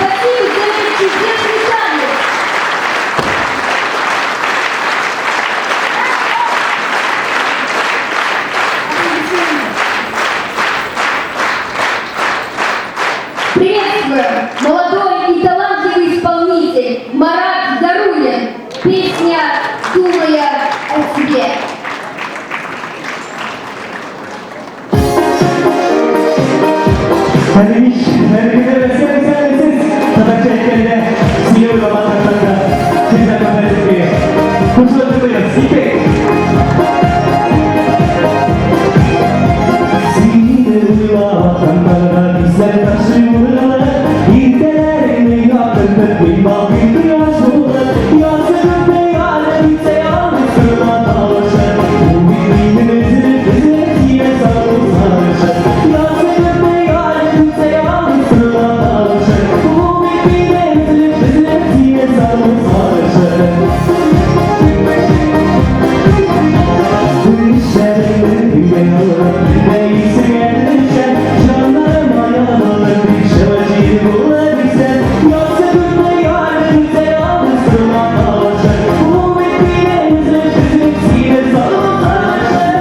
Спасибо, девочки, чудесный танец. Приветствую! Молодой и талантливый исполнитель Марат Зарулин. Песня «Думая о себе». Hadi herkese vesile Tabak çeklerine siliyor bataklarında Kimse kamerası gibi Kuşlatılıyor, sikik Sihirli uyla Kanlarına güzel taşı vurulur İntelerin yakındır Bir bakın dünyasıdır Yazının peyale Kimse yalnızlığına dalışır Bu birbirimizin Bizimkiye sarıl sarışır Yazının peyale Kimse yalnızlığına dalışır Bu birbirimizin Bizimkiye sarıl sarışır Bu işlerin güven olur Neyse gelirken Canlarıma yanılır Bir şevacıyı bulabilsem Yoksa gülme yarınca yalnızlığına dalışır Bu birbirimizin Bizimkiye sarıl sarışır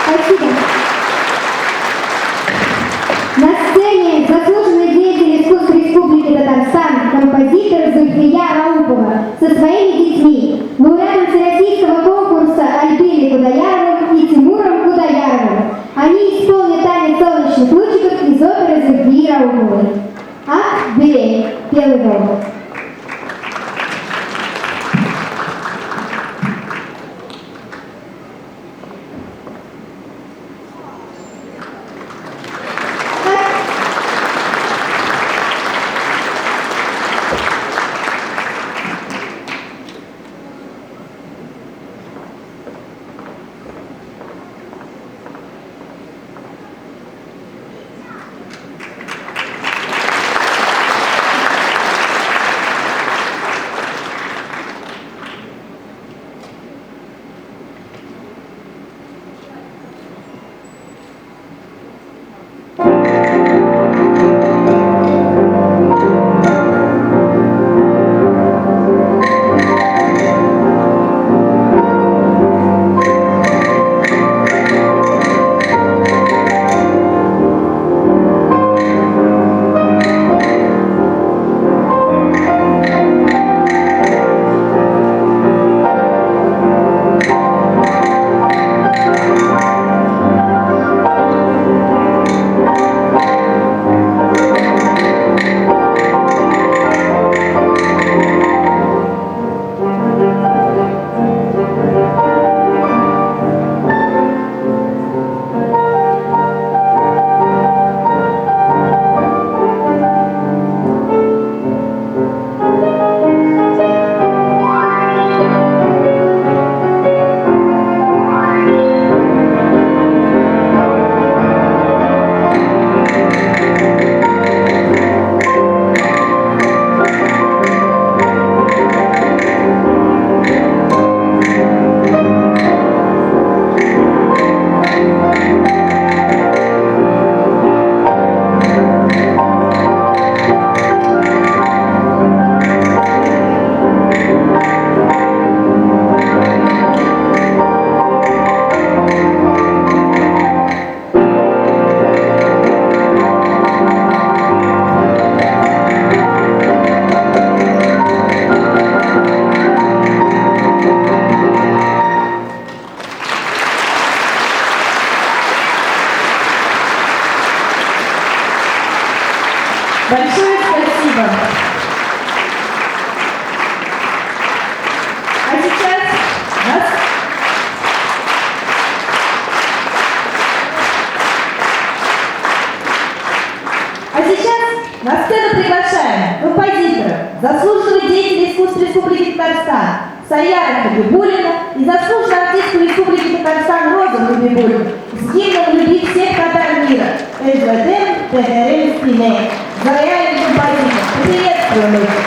Спасибо. На сцене заслуженный деятель искусств Республики Татарстан, композитор Зульфия Раупова со своими детьми, лауреатом Всероссийского конкурса Альбиной Кудаяровым и Тимуром Кудаяровым. Они исполнят танец солнечных лучиков из оперы Зульфии Рауповой. Ах, берег, белый волк. заслуженного деятеля искусств Республики Татарстан Саяра Хабибуллина и заслуженного артиста Республики Татарстан Розу Хабибуллину с гимном любви всех татар мира СВД ТГРМ Спине. За реальным композитором. Приветствуем их!